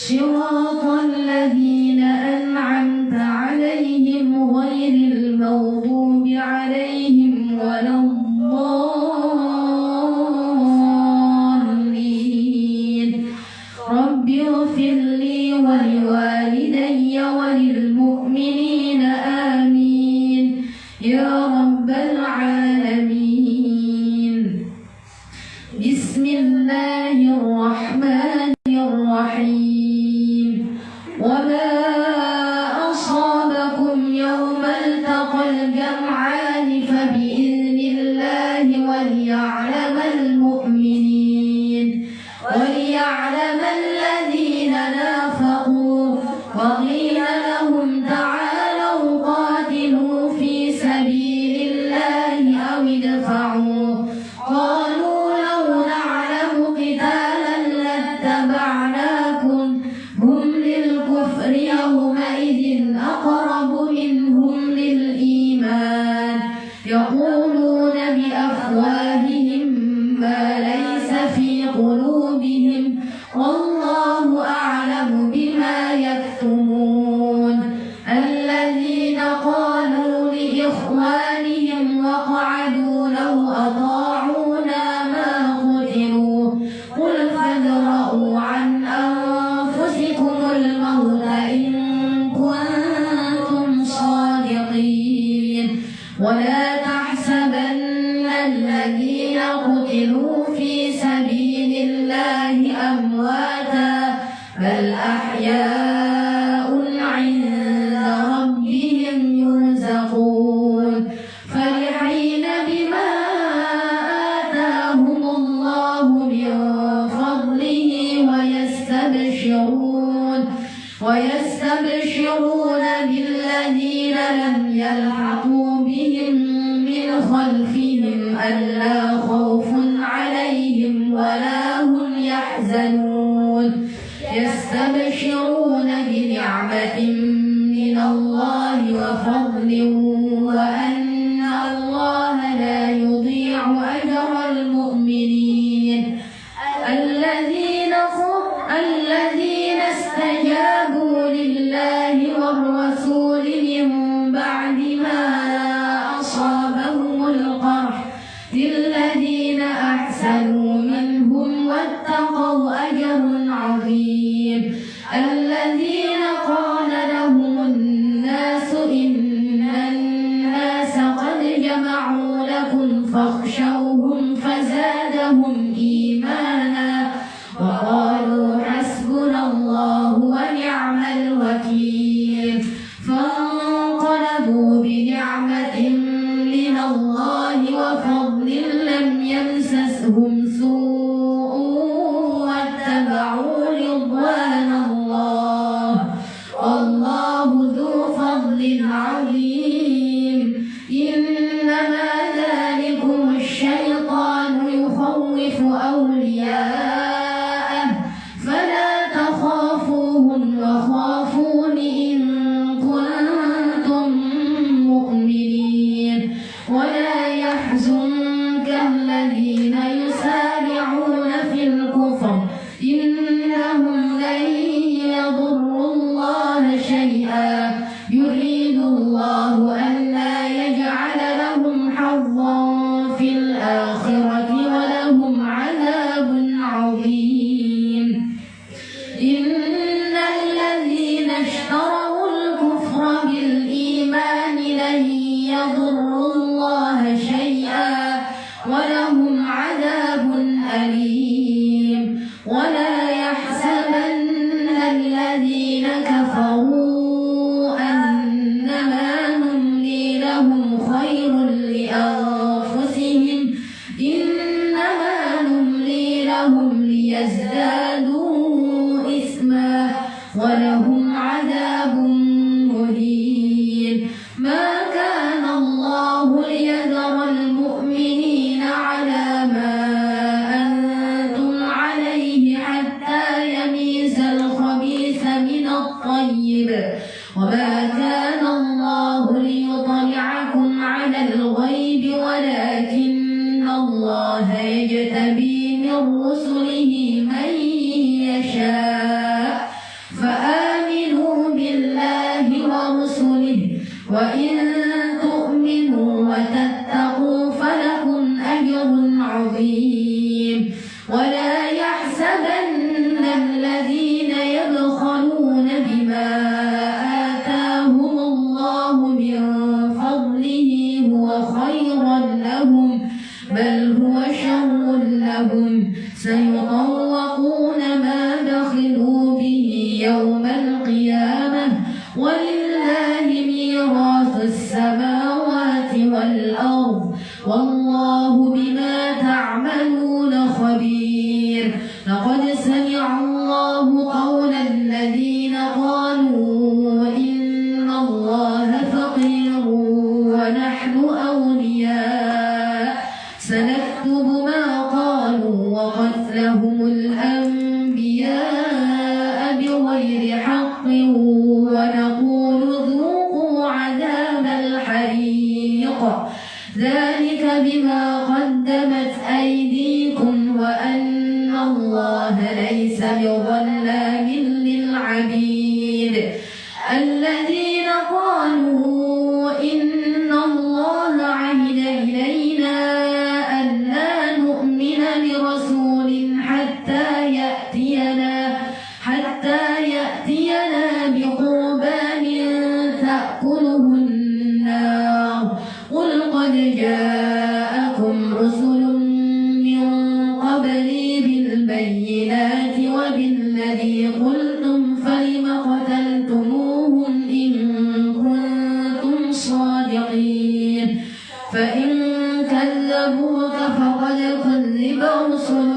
صراط الذين أنعمت عليهم غير المغضوب عليهم ولا الضالين. رب اغفر لي ولوالدي وللمؤمنين آمين يا رب العالمين. بسم الله الرحمن الرحيم. وما أصابكم يوم التقى الجمعان فبإذن الله وليعلم المؤمنين وليعلم الذين نافقوا. وقيل لهم تعالوا قاتلوا في سبيل الله أو ادفعوا. قالوا لو نعلم قتالا لاتبعناكم هم للكفر يومئذ أقرب منهم للإيمان يقولون بأفواههم ما ليس في قلوبهم والله أعلم بما يكتمون. الذين قالوا لإخوانهم وقعدوا لو أطاعونا ما قتلوا قل فادرءوا عن أنفسكم الموت إن كنتم صادقين. ولا تحسبن الذين قتلوا في سبيل الله أمواتا بل أحياء عند ربهم يرزقون فرحين بما آتاهم الله من فضله ويستبشرون بالذين لم يلحقوا بهم من خلفهم ألا خوف عليهم ولا هم يحزنون. يستبشرون بنعمة من الله وفضل وأن الله لا يضيع أجر المؤمنين. الذين استجابوا لله والرسول من بعد ما أصابهم القرح للذين أحسنوا منهم واتقوا أجر عظيم. الذين قال لهم الناس إن الناس قد جمعوا لكم فاخشوهم فزادهم إيمانا وقالوا حسبنا الله ونعم الوكيل. فانقلبوا بنعمة من الله وفضل لم يمسسهم سوء واتبعوا رضوان الله والله ذو فضل عظيم. إنما ذلكم الشيطان يخوف أولياءه فلا تخافوهم وخافون إن كنتم مؤمنين. ولا يحزنك الذين يسارعون في الكفر إنهم لن يضروا الله شيئا يريد الله ألا يجعل لهم حظا في الآخرة ولهم عذاب عظيم. إن الذين اشتروا الكفر بالإيمان لن يضروا الله شيئا ولهم عذاب أليم. ولا يحسبن الذين كفروا أنما نملي لهم خير لأنفسهم إنما نملي لهم ليزدادوا إثما ولهم عذاب مهين. ما كان الله ليذر المؤمنين على ما أنتم عليه حتى يميز الخبيث من الطيب وما كان الله ليطلعكم على الغيب ولكن الله يجتبي من رسله من يشاء ونقول ذوقوا عذاب الحريق ذلك بما قدمت أيديكم وأن الله ليس بظلام للعبيد الذين قالوا إن الله عهد إلينا ألا نؤمن لرسول حتى يأتينا بقربان تأكله النار قل قد جاءكم رسل من قبلي بالبينات وبالذي قلتم فلم قتلتموهم إن كنتم صادقين فإن كذبوك فقد كذب رسل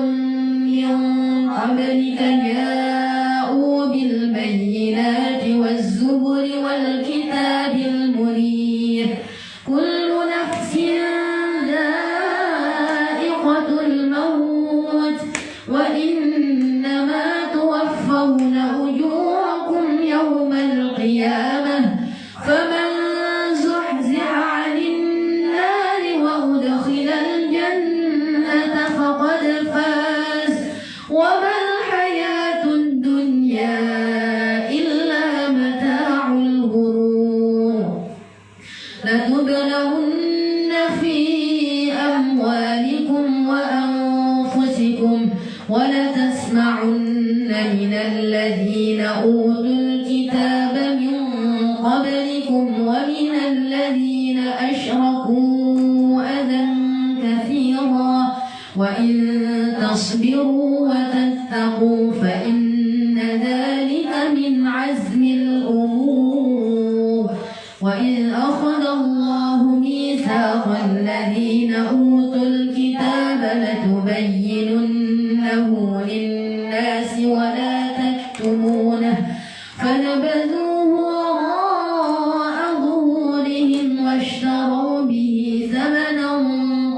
من قبلك جاءوا بالبينات والزبر والكتاب المنير كل نفس ذائقة الموت وإنما توفون أجوركم يوم القيامة فمن زحزح عن النار وأدخل الجنة فقد فاز وما الحياة الدنيا إلا متاع الغرور لتبلغن في أموالكم وأنفسكم ولتسمعن من الذين أوتوا الكتاب من قبلكم ومن الذين أشركوا أذى كثيرا وإن تصبروا وتتقوا فإن ذلك من عزم الأمور وإذ أخذ الله ميثاق الذين أوتوا الكتاب لتبيننه للناس ولا تكتمونه فنبذوه وراء ظهورهم واشتروا به ثمنا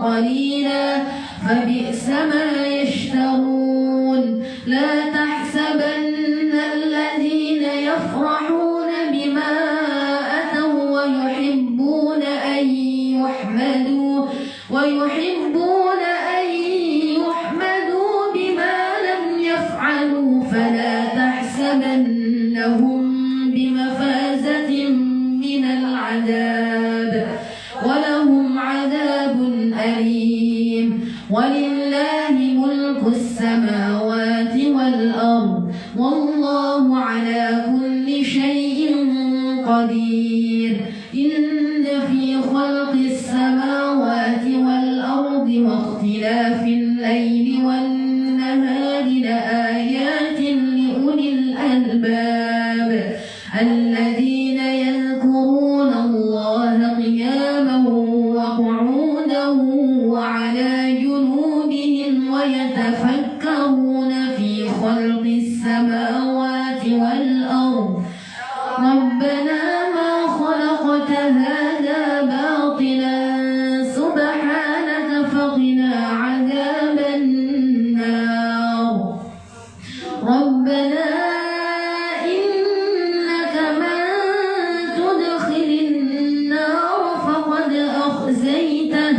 قليلا فبئس ما يشترون لا تحسبن الذين يفرحون بما أتوا ويحبون أن يحمدوا بما لم يفعلوا فلا تحسبنهم بمفازة من العذاب ولهم عذاب أليم ولله ملك السماوات والأرض والله على كل شيء قدير إن في خلق السماوات والأرض واختلاف الليل والنهار لآيات لأولي الألباب الذين يذكرون الله قياما وقعودا وعلى جنوبهم ويتفكرون في خلق السماوات والأرض ربنا ما خلقت هذا باطلا سبحانك فقنا عذاب النار ربنا إنك من تدخل النار فقد أخزيته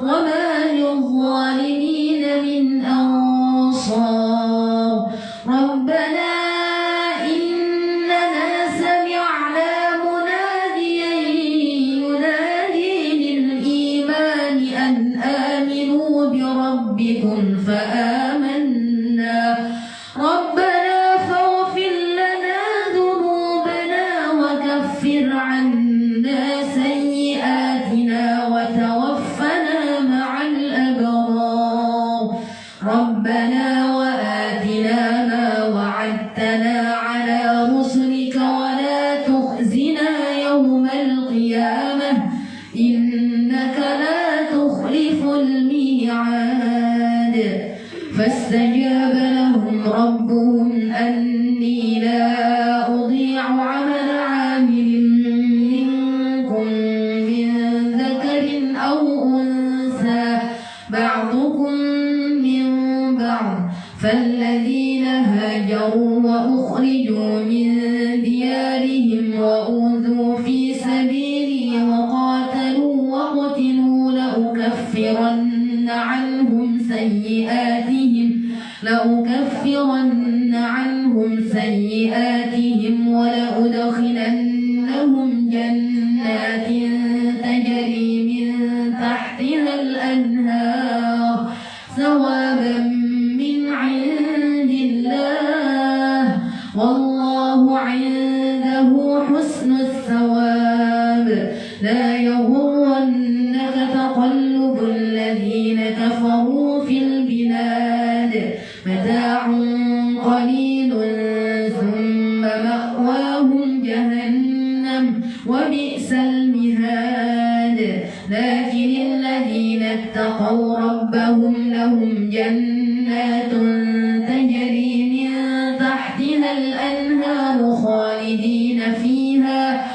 وما للظالمين من أنصار ربنا إننا سمعنا مناديا ينادي للإيمان أن آمنوا بربكم فآمنا ربنا فاغفر لنا ذنوبنا وكفر عنا سيئاتنا وتوفنا مع الأبرار ربنا وآتنا ما وعدتنا على رسلك ولا تخزنا يوم القيامة إنك لا تخلف الميعاد فاستجاب لهم ربهم أني لا أضيع عمل عامل منكم من ذكر أو أنثى بعضكم من بعض فالذين هاجروا وأخرجوا من آياتهم ولأدخلنهم جنات تجري من تحتها الأنهار ثوابا من عند الله والله عنده حسن الثواب لا يغرنك تقلب الذين كفروا في البلاد متاع قليل ثم مأواهم جهنم وبئس المهاد لكن الذين اتقوا ربهم لهم جنات تجري من تحتها الأنهار خالدين فيها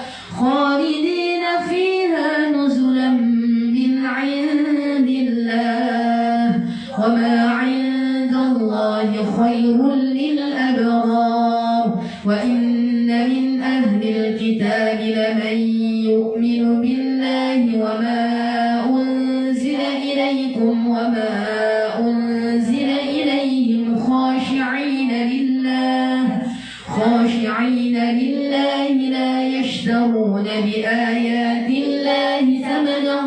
نزلا من عند الله وما عند الله خير للأبرار وإن من أهل الكتاب لمن يؤمن بالله وما أنزل إليكم وما أنزل إليهم خاشعين لله لا يشترون بآيات الله ثمنا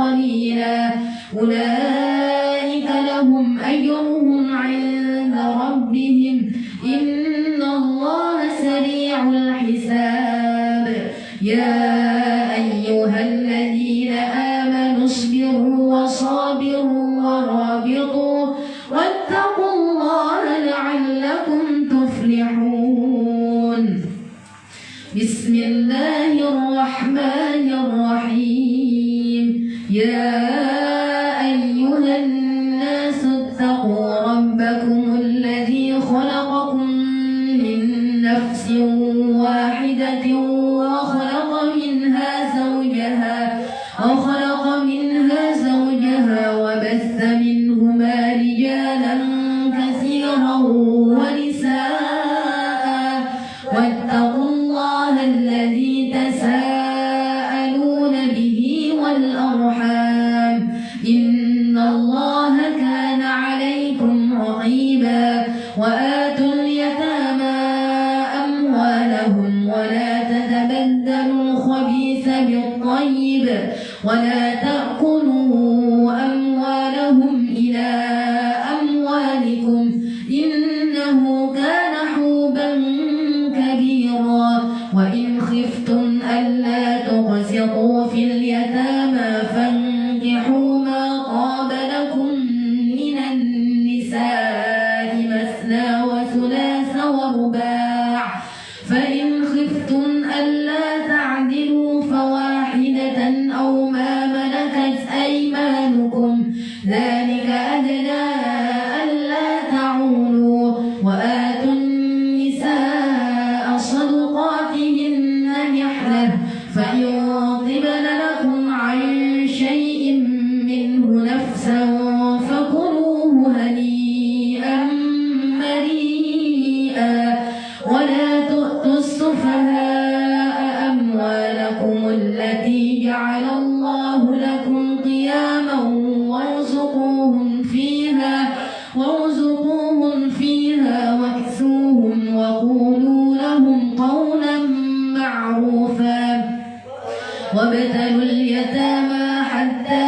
قليلا أولئك لهم أجرهم عند ربهم إن الله سريع الحساب يا أيها الذين آمنوا اصبروا وصابروا ورابطوا واتقوا الله لعلكم تفلحون بسم الله الرحمن الرحيم يا أيها الناس اتقوا ربكم الذي خلقكم من نفس واحدة وخلق منها زوجها وبث منهما رجالا كثيرا ونساء واتقوا الله الذي تساءلون به والأرحام إن الله كان عليكم رقيبا وآتوا اليتامى أموالهم ولا تتبدلوا الخبيث بالطيب ولا تأكلوا أموالهم إلى أموالكم إنه كان حوبا كبيرا وإن خفتم ألا تقسطوا في اليتامى فانكحوا ما طاب لكم من النساء مثنى وثلاث ورباع فإن خفتم ألا تعدلوا فواحدة أو ما ملكت أيمانكم ذلك أدنى ألا تعولوا وآتوا النساء صدقاتهن نحلة فإن طبن لكم عن شيء منه نفسا فكلوه هنيئا مريئا ولا تؤتوا السفهاء أموالكم التي جعل الله لكم قياما وارزقوهم فيها واكسوهم وقولوا لهم قولا معروفا وابتلوا اليتامى حتى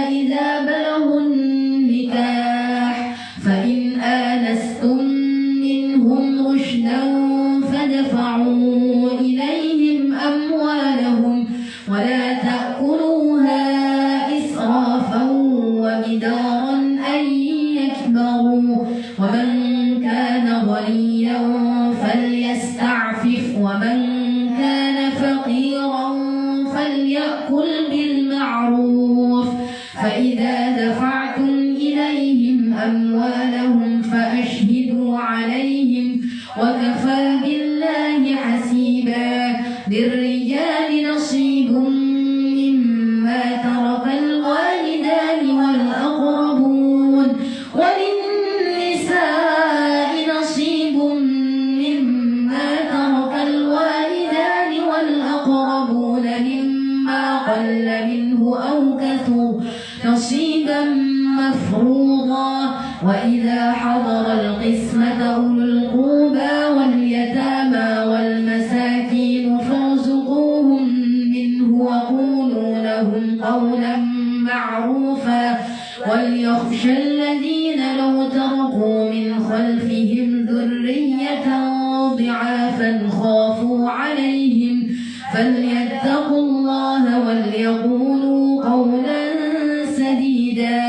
إذا بلغوا النكاح فإن آنستم منهم رشدا فادفعوا إليهم أموالهم ولا تأكلوها إسرافا وبدارا أن يكبروا ومن كان غنيا فليستعفف ومن كان فقيرا فليأكل بالمعروف فإذا دفعتم إليهم أموالهم فأشهدوا عليهم وكفى بالله حسيبا للرجال نصيب مما ترك الوالدان والأقربون وللنساء نصيب مما ترك الوالدان والأقربون مما قل منه أو كثر نصيبا مفروضا وإذا حضر القسمة أولو القربى واليتامى يخشى الذين لو تركوا من خلفهم ذرية ضعافا خافوا عليهم فليتقوا الله وليقولوا قولا سديدا.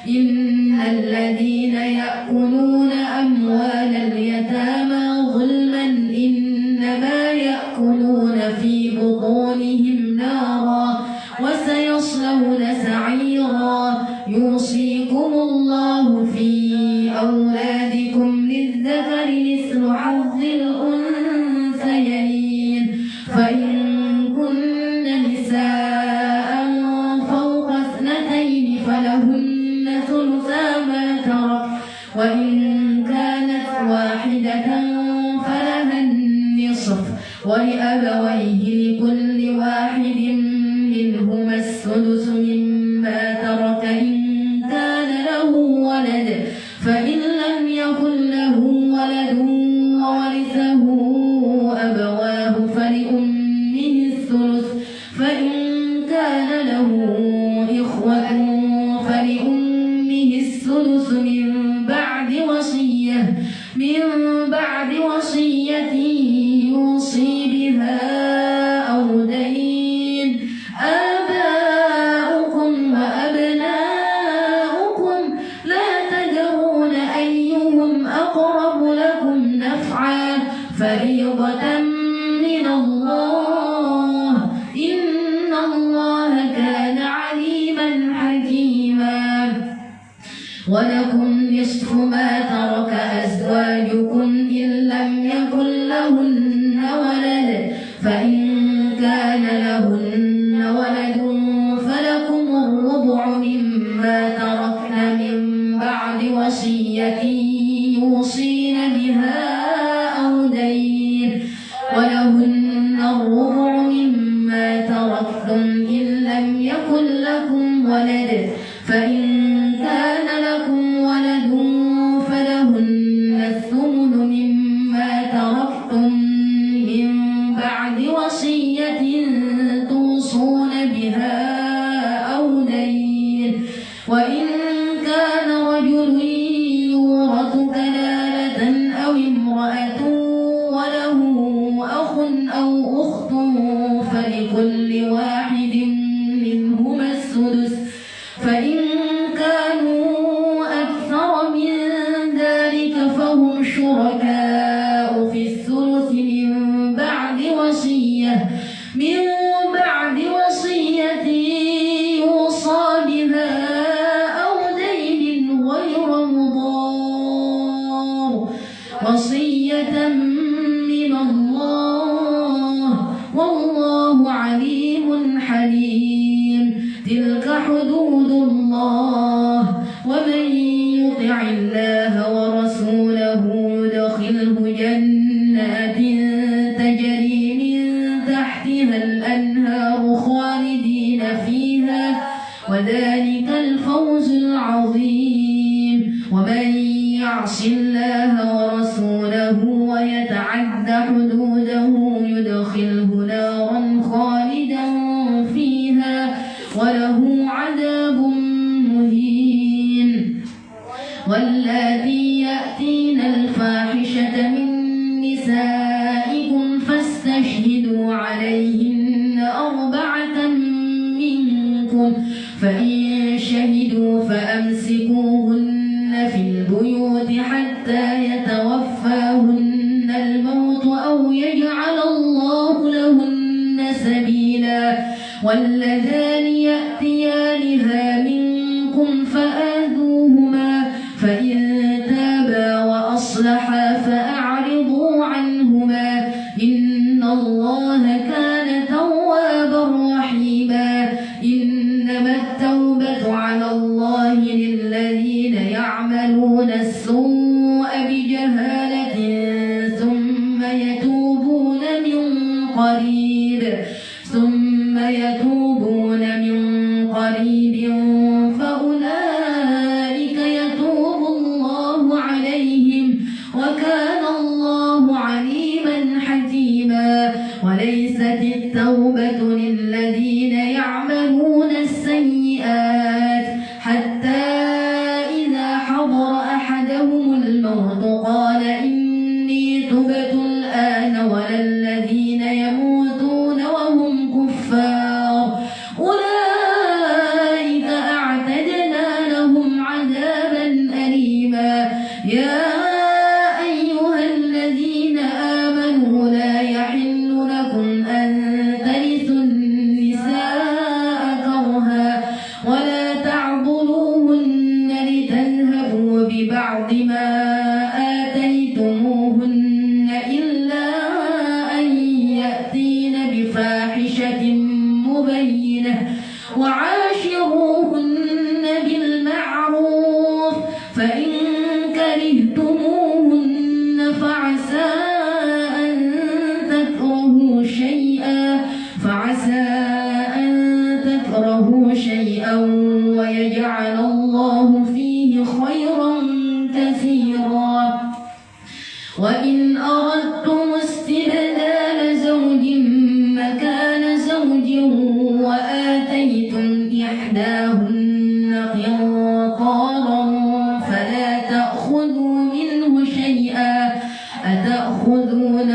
إن الذين يأكلون أموال اليتامى ظلما إنما يأكلون في بطونهم نارا وسيصلون سعيرا. يوصيكم الله في أولادكم للذكر مثل حظ الأنثيين فإن كن نساء فوق اثنتين فلهن ثلثا ما ترك وإن كانت واحدة فلها النصف ولأبويه لكل واحد منهما السدس مما ترك إن كان له ولد فإن لم يكن له ولد وورثه أبواه فلأمه الثلث فإن كان له إخوة فلأمه السدس من بعد وصية يوصي بها أو دين. آباؤكم وأبناؤكم لا تدرون أيهم أقرب لكم نفعا فريضة من الله إن الله كان عليما حكيما. ولكم نصف ما ترك أزواجكم إن لم يكن لهن ولد فإن كان لهن ولد فلكم الربع مما تركن من بعد وصية يوصين بها أو دين. ولهن الربع مما تركتم إن لم يكن لكم ولد فإن كان لكم ولد فلهن الثمن مما تركتم من بعد وصية توصون بها أو دين. وإن كان رجل يورث كلالة أو امرأة وله أخ أو أخت فلكل واحد منهما السدس فإن كانوا أكثر من ذلك فهم شركاء في الثلث من بعد وصية يوصى بها أو دين غير مضار وصية من الله والله عليم حليم. تلك حدود الله ومن يطع الله ورسوله يدخله جنات تجري من تحتها الأنهار خالدين فيها وذلك الفوز العظيم. ومن يعص الله ورسوله ويتعد حدوده يدخله نارا خالدا فيها وله عذاب مهين. واللاتي يأتين الفاحشة من نسائكم فاستشهدوا عليهن 4 منكم فإن شهدوا فأمسكوهن في البيوت حتى يتوفاهن الموت أو يجعل الله لهن سبيلا. واللذان يأتيانها منكم فآذوهما فإن تابا وأصلحا فأعرضوا عنهما إن الله كان توابا رحيما. إنما التوبة على الله للذين يعملون السوء بجهالة ثم يتوبون من قريب فأولئك يتوب الله عليهم وكان الله عليما حكيما. وليست التوبة للذين يعملون السيئات حتى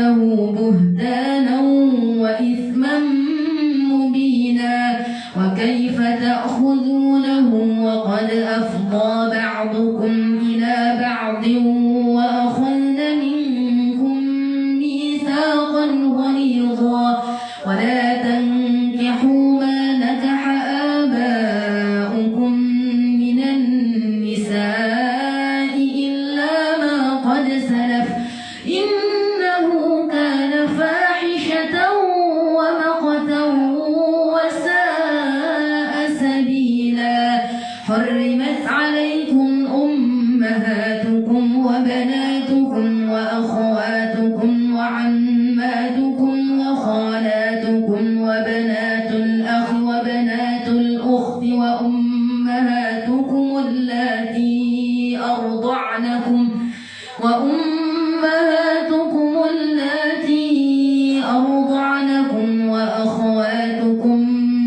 ورسوله بهتانا وإثما مبينا وكيف تأخذونه وقد أفضى بعضكم إلى بعض وأخذن منكم ميثاقا غليظا ولا تنكحوا ما نكح آباؤكم من النساء إلا ما قد سلف إنه كان فاحشة ومقتا وساء سبيلا حرمت عليكم أمهاتكم وبناتكم وأخواتكم وعماتكم وخالاتكم وبنات الأخ وبنات الأخت وأمهاتكم اللاتي أرضعنكم وأخواتكم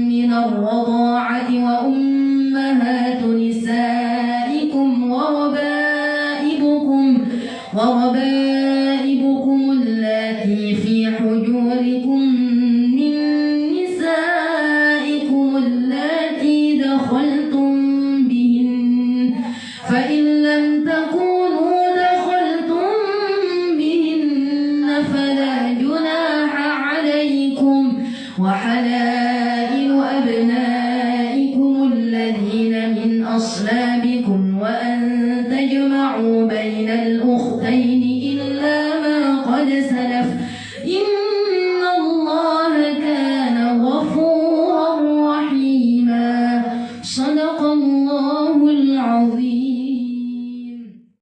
من الرضاعة وأمهات نسائكم وربائبكم اللاتي في حجوركم من نسائكم اللاتي دخلتم بهن فإن لم تكونوا دخلتم بهن فلا جناح عليكم وحلال